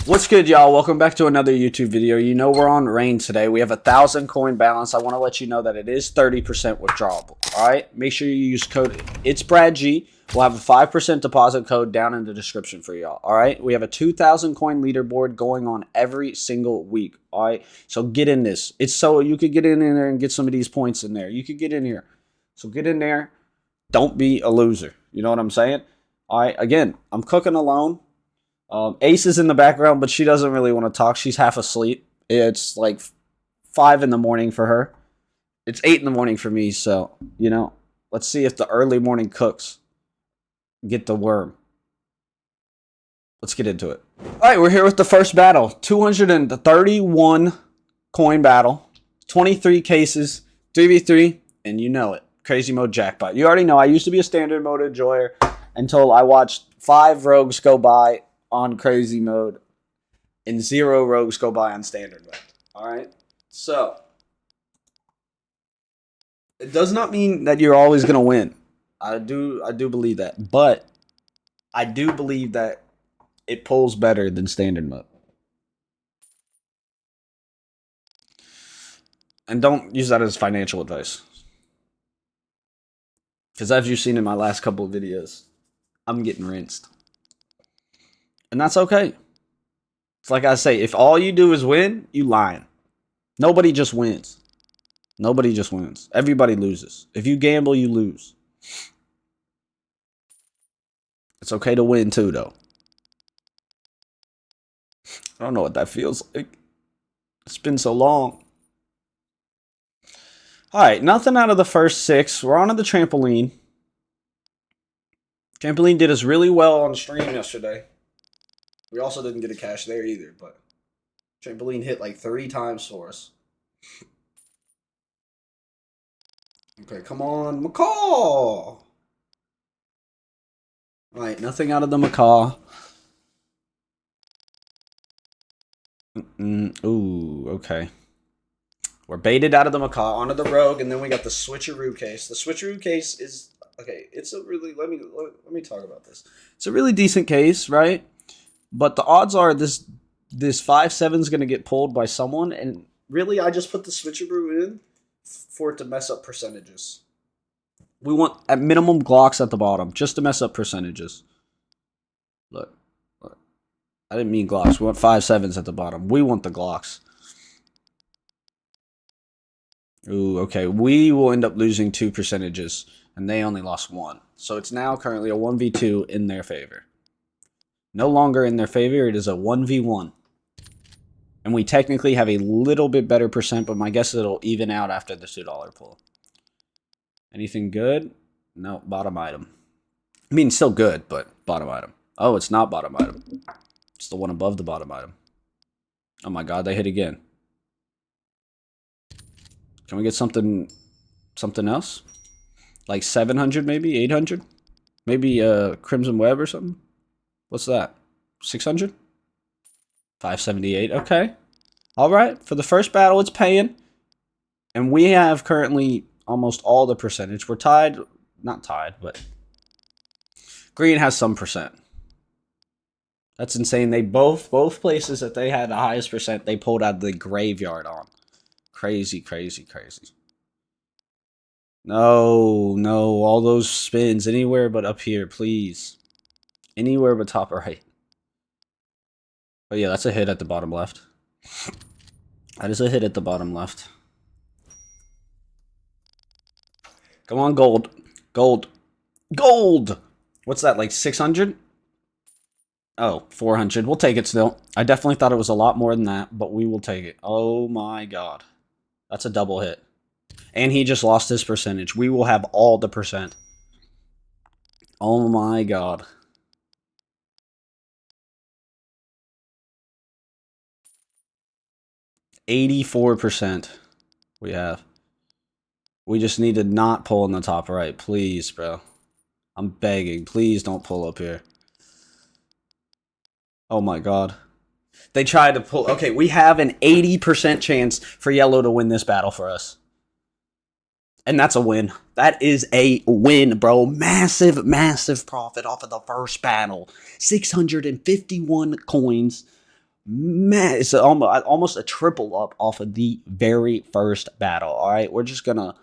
What's good, y'all? Welcome back to another YouTube video. You know we're on rain today. We have 1,000 coin balance. I want to let you know that it is 30% withdrawable. All right, make sure you use code It's Brad G. We'll have a 5% deposit code down in the description for y'all. All right, we have a 2,000 coin leaderboard going on every single week. All right, so get in this. It's so you could get in there and get some of these points in there. You could get in here. So get in there. Don't be a loser. You know what I'm saying? All right. Again, I'm cooking alone. Ace is in the background, but she doesn't really want to talk. She's half asleep. It's like 5 in the morning for her. It's 8 in the morning for me. So, you know, let's see if the early morning cooks get the worm. Let's get into it. All right, we're here with the first battle. 231 coin battle. 23 cases. 3v3, and you know it. Crazy mode jackpot. You already know I used to be a standard mode enjoyer until I watched 5 rogues go by on crazy mode and 0 rogues go by on standard mode. Alright? So, it does not mean that you're always going to win. I do believe that. But I do believe that it pulls better than standard mode. And don't use that as financial advice. Because as you've seen in my last couple of videos, I'm getting rinsed. And that's okay. It's like I say, if all you do is win, you lying. Nobody just wins. Nobody just wins. Everybody loses. If you gamble, you lose. It's okay to win too, though. I don't know what that feels like. It's been so long. Alright, nothing out of the first 6. We're on to the trampoline. Trampoline did us really well on stream yesterday. We also didn't get a cash there either, but trampoline hit like 3 times for us. Okay, come on, macaw! Alright, nothing out of the macaw. Ooh, okay. We're baited out of the macaw onto the rogue, and then we got the switcheroo case. The switcheroo case is okay. It's a really let me talk about this. It's a really decent case, right? But the odds are this 5/7 is gonna get pulled by someone, and really I just put the switcheroo in for it to mess up percentages. We want at minimum Glocks at the bottom, just to mess up percentages. Look. I didn't mean Glocks. We want 5/7s at the bottom. We want the Glocks. Ooh, okay. We will end up losing 2 percentages, and they only lost 1. So it's now currently a 1v2 in their favor. No longer in their favor. It is a 1v1. And we technically have a little bit better percent, but my guess is it'll even out after the $2 pull. Anything good? No, bottom item. I mean, still good, but bottom item. Oh, it's not bottom item. It's the one above the bottom item. Oh my god, they hit again. Can we get something else? Like 700 maybe? 800? Maybe Crimson Web or something? What's that? 600? 578. Okay. All right. For the first battle, it's paying. And we have currently almost all the percentage. We're tied. Not tied, but green has some percent. That's insane. They both places that they had the highest percent, they pulled out the graveyard on. Crazy, crazy, crazy. No, all those spins. Anywhere but up here, please. Anywhere but top right. But yeah, that's a hit at the bottom left. That is a hit at the bottom left. Come on, gold. Gold. Gold! What's that, like 600? Oh, 400. We'll take it still. I definitely thought it was a lot more than that, but we will take it. Oh my god. That's a double hit. And he just lost his percentage. We will have all the percent. Oh my god. %84% we have. We just need to not pull in the top right. Please, bro. I'm begging. Please don't pull up here. Oh my god. They tried to pull. Okay, we have an 80% chance for yellow to win this battle for us. And that's a win. That is a win, bro. Massive, massive profit off of the first battle. 651 coins. Man, it's almost a triple up off of the very first battle. All right, we're just gonna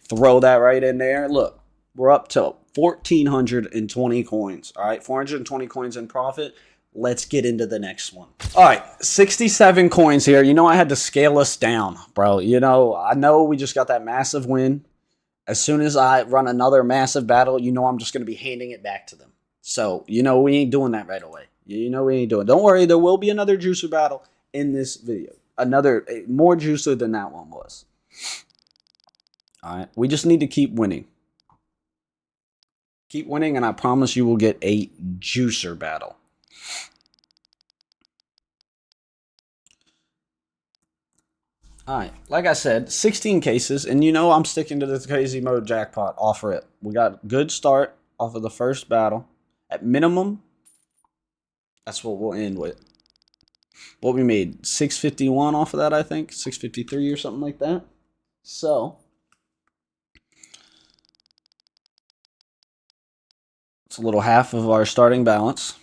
throw that right in there. Look, we're up to 1,420 coins. All right, 420 coins in profit. Let's get into the next one. All right, 67 coins here. You know, I had to scale us down, bro. You know, I know we just got that massive win. As soon as I run another massive battle, you know I'm just going to be handing it back to them. So, you know, we ain't doing that right away. You know we ain't doing it. Don't worry, there will be another juicer battle in this video. Another, more juicer than that one was. All right, we just need to keep winning. Keep winning, and I promise you will get a juicer battle. All right, like I said, 16 cases, and you know I'm sticking to this crazy mode jackpot offer it. We got good start off of the first battle. At minimum, that's what we'll end with. What we made, 651 off of that, I think, 653 or something like that. So it's a little half of our starting balance.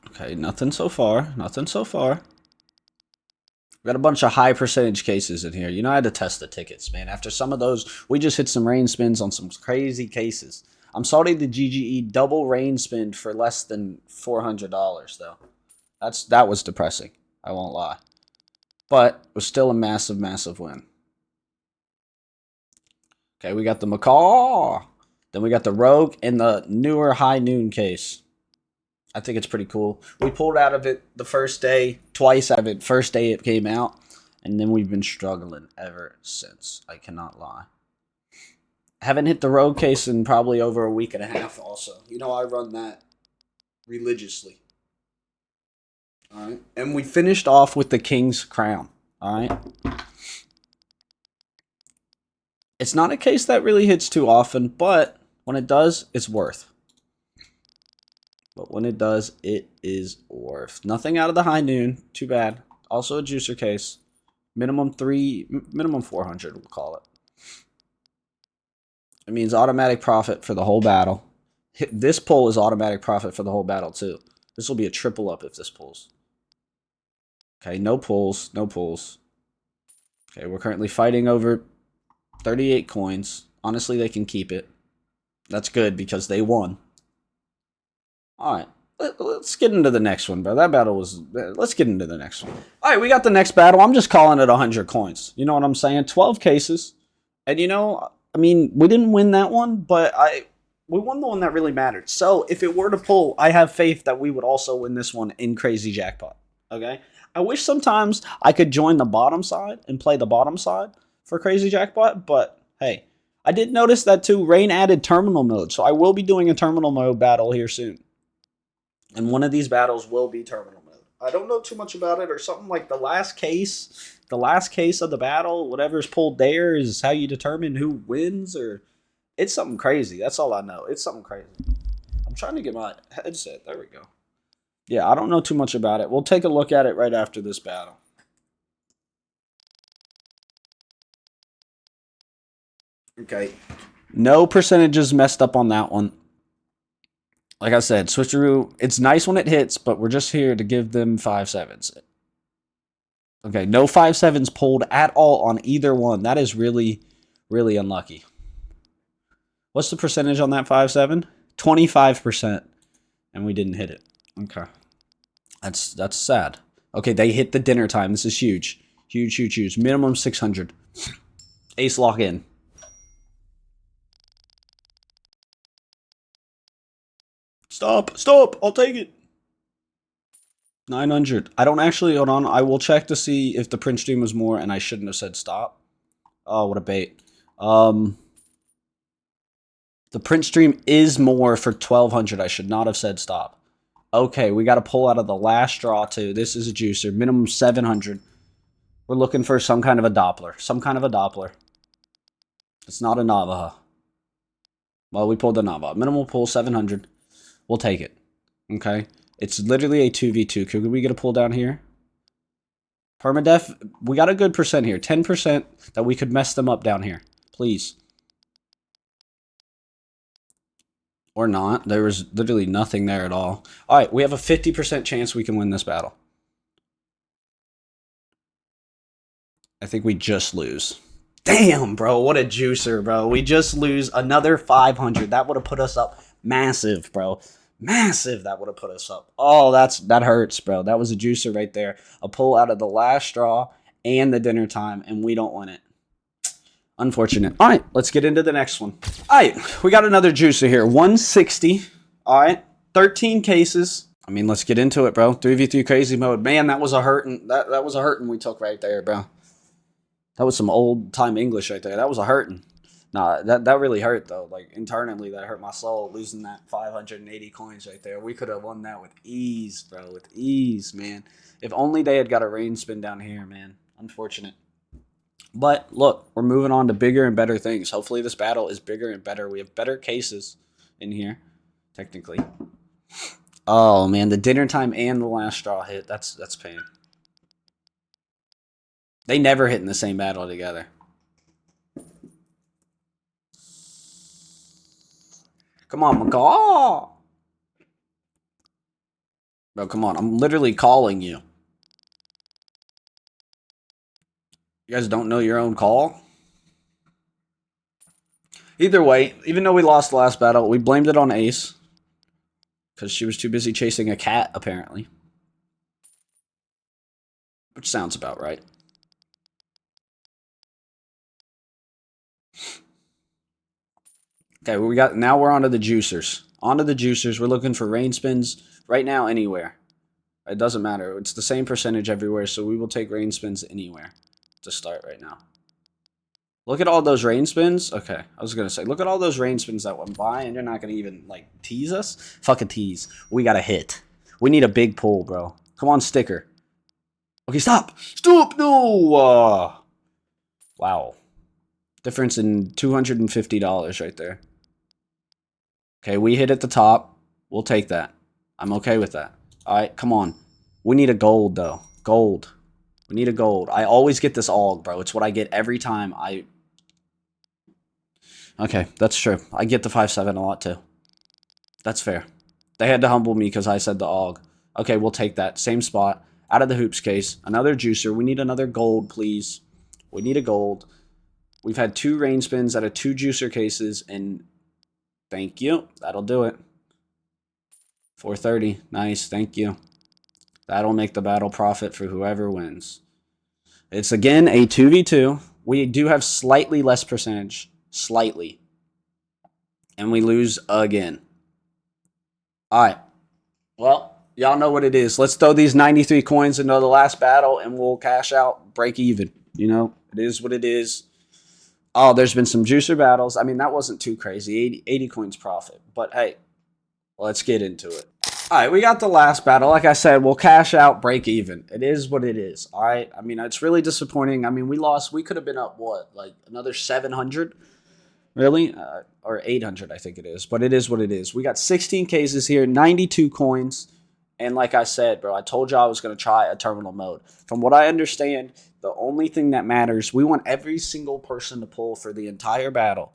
Okay, nothing so far. Nothing so far. We got a bunch of high percentage cases in here. You know, I had to test the tickets, man. After some of those, we just hit some rain spins on some crazy cases. I'm sorry the GGE double rain spin for less than $400, though. That was depressing. I won't lie. But it was still a massive, massive win. Okay, we got the Macaw. Then we got the Rogue and the newer High Noon case. I think it's pretty cool. We pulled out of it the first day, twice out of it, first day it came out, and then we've been struggling ever since. I cannot lie. I haven't hit the Rogue case in probably over a week and a half also. You know, I run that religiously. All right. And we finished off with the King's Crown. All right. It's not a case that really hits too often, but when it does, it's worth. But when it does, it is worth. Nothing out of the High Noon. Too bad. Also a juicer case. Minimum 400, we'll call it. It means automatic profit for the whole battle. This pull is automatic profit for the whole battle, too. This will be a triple up if this pulls. Okay, no pulls. No pulls. Okay, we're currently fighting over 38 coins. Honestly, they can keep it. That's good because they won. All right, let's get into the next one, bro. That battle was... Let's get into the next one. All right, we got the next battle. I'm just calling it 100 coins. You know what I'm saying? 12 cases. And, you know, I mean, we didn't win that one, but we won the one that really mattered. So, if it were to pull, I have faith that we would also win this one in Crazy Jackpot. Okay? I wish sometimes I could join the bottom side and play the bottom side for Crazy Jackpot, but, hey. I did notice that, too, Rain added terminal mode, so I will be doing a terminal mode battle here soon. And one of these battles will be terminal mode. I don't know too much about it, or something like the last case of the battle, whatever's pulled there is how you determine who wins, or it's something crazy. That's all I know. It's something crazy. I'm trying to get my headset. There we go. Yeah, I don't know too much about it. We'll take a look at it right after this battle. Okay. No percentages messed up on that one. Like I said, switcheroo, it's nice when it hits, but we're just here to give them 5-7s. Okay, no 5-7s pulled at all on either one. That is really, really unlucky. What's the percentage on that 5-7? 25%. And we didn't hit it. Okay. That's sad. Okay, they hit the dinner time. This is huge. Huge, huge, huge. Minimum 600. Ace lock in. Stop, I'll take it. 900. I don't actually, hold on. I will check to see if the print stream was more and I shouldn't have said stop. Oh, what a bait. The print stream is more for 1200. I should not have said stop. Okay, we got to pull out of the last draw too. This is a juicer. Minimum 700. We're looking for some kind of a Doppler. Some kind of a Doppler. It's not a Navajo. Well, we pulled the Navajo. Minimal pull 700. We'll take it. Okay. It's literally a 2v2. Could we get a pull down here? Permadef, we got a good percent here. 10% that we could mess them up down here. Please. Or not. There was literally nothing there at all. All right, we have a 50% chance we can win this battle. I think we just lose. Damn, bro. What a juicer, bro. We just lose another 500. That would have put us up massive, bro. Massive. That would have put us up. Oh, that hurts, bro. That was a juicer right there. A pull out of the last straw and the dinner time, and we don't win it. Unfortunate. All right, let's get into the next one. All right, we got another juicer here. 160. All right, 13 cases. I mean, let's get into it, bro. 3v3 crazy mode. Man, that was a hurting. That was a hurting we took right there, bro. That was some old time English right there. That was a hurting. Nah, that really hurt though. Like internally, that hurt my soul losing that 580 coins right there. We could have won that with ease, bro. With ease, man. If only they had got a rain spin down here, man. Unfortunate. But look, we're moving on to bigger and better things. Hopefully this battle is bigger and better. We have better cases in here, technically. Oh man, the dinner time and the last straw hit. That's pain. They never hit in the same battle together. Come on, McCall. Bro, come on. I'm literally calling you. You guys don't know your own call? Either way, even though we lost the last battle, we blamed it on Ace. Because she was too busy chasing a cat, apparently. Which sounds about right. Okay, now we're on to the juicers. On to the juicers. We're looking for rain spins right now anywhere. It doesn't matter. It's the same percentage everywhere, so we will take rain spins anywhere to start right now. Look at all those rain spins. Okay, I was going to say, look at all those rain spins that went by, and you're not going to even, like, tease us? Fucking tease. We got to hit. We need a big pull, bro. Come on, sticker. Okay, stop. Stop. No. Wow. Difference in $250 right there. Okay, we hit at the top. We'll take that. I'm okay with that. All right, come on. We need a gold, though. Gold. We need a gold. I always get this AUG, bro. It's what I get every time I... Okay, that's true. I get the 5-7 a lot, too. That's fair. They had to humble me because I said the AUG. Okay, we'll take that. Same spot. Out of the hoops case. Another juicer. We need another gold, please. We need a gold. We've had 2 rain spins out of 2 juicer cases, and thank you. That'll do it. 430. Nice. Thank you. That'll make the battle profit for whoever wins. It's, again, a 2v2. We do have slightly less percentage. Slightly. And we lose again. All right. Well, y'all know what it is. Let's throw these 93 coins into the last battle, and we'll cash out, break even. You know, it is what it is. Oh, there's been some juicer battles. I mean, that wasn't too crazy. 80 coins profit. But, hey, let's get into it. All right, we got the last battle. Like I said, we'll cash out, break even. It is what it is, all right? I mean, it's really disappointing. I mean, we lost. We could have been up, what, like another 700? Really? Or 800, I think it is. But it is what it is. We got 16 cases here, 92 coins. And like I said, bro, I told you I was going to try a terminal mode. From what I understand, the only thing that matters, we want every single person to pull for the entire battle.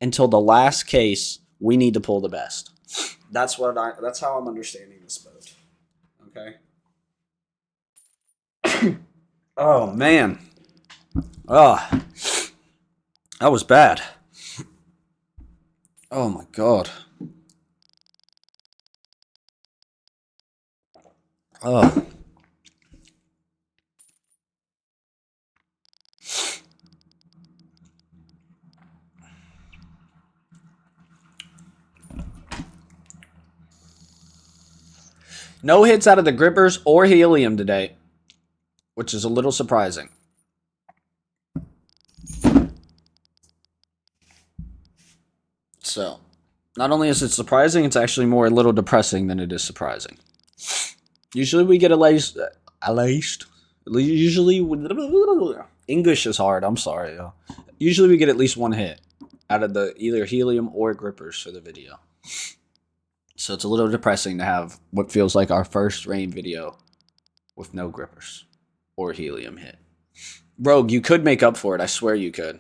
Until the last case, we need to pull the best. That's how I'm understanding this mode. Okay? Oh, man. Oh, that was bad. Oh, my God. Oh. No hits out of the grippers or helium today, which is a little surprising. So, not only is it surprising, it's actually more a little depressing than it is surprising. Usually we get usually, English is hard, I'm sorry, yo. Usually we get at least 1 hit out of the either helium or grippers for the video. So it's a little depressing to have what feels like our first rain video with no grippers or helium hit. Rogue, you could make up for it. I swear you could.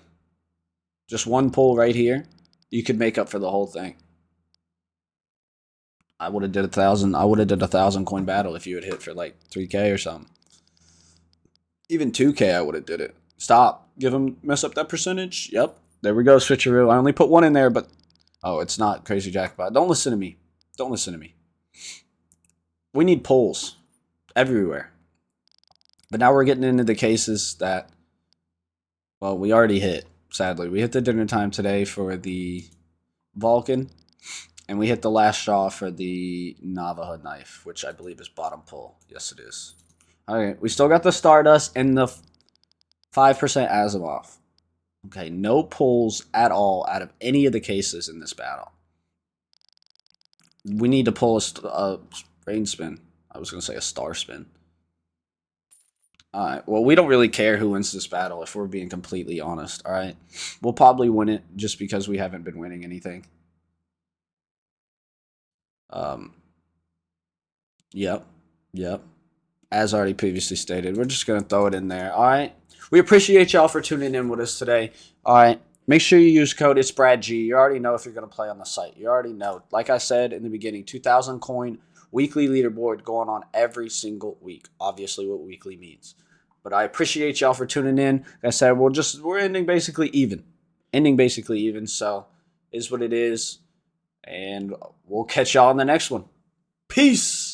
Just one pull right here, you could make up for the whole thing. I would have did 1,000. I would have did 1,000 coin battle if you had hit for like 3K or something. Even 2K, I would have did it. Stop. Give him, mess up that percentage. Yep. There we go, switcheroo. I only put one in there, but oh, it's not Crazy Jackpot. Don't listen to me. Don't listen to me. We need pulls everywhere. But now we're getting into the cases that, well, we already hit, sadly. We hit the dinner time today for the Vulcan, and we hit the last straw for the Navajo knife, which I believe is bottom pull. Yes, it is. All right, we still got the Stardust and the 5% Asimov. Okay, no pulls at all out of any of the cases in this battle. We need to pull a rain spin. I was going to say a star spin. Alright, well, we don't really care who wins this battle if we're being completely honest, alright? We'll probably win it just because we haven't been winning anything. Yep. As already previously stated, we're just going to throw it in there, alright? We appreciate y'all for tuning in with us today. All right. Make sure you use code It's Brad G. You already know if you're going to play on the site. You already know. Like I said in the beginning, 2,000 coin weekly leaderboard going on every single week. Obviously, what weekly means. But I appreciate y'all for tuning in. Like I said, we're ending basically even. So is what it is. And we'll catch y'all in the next one. Peace.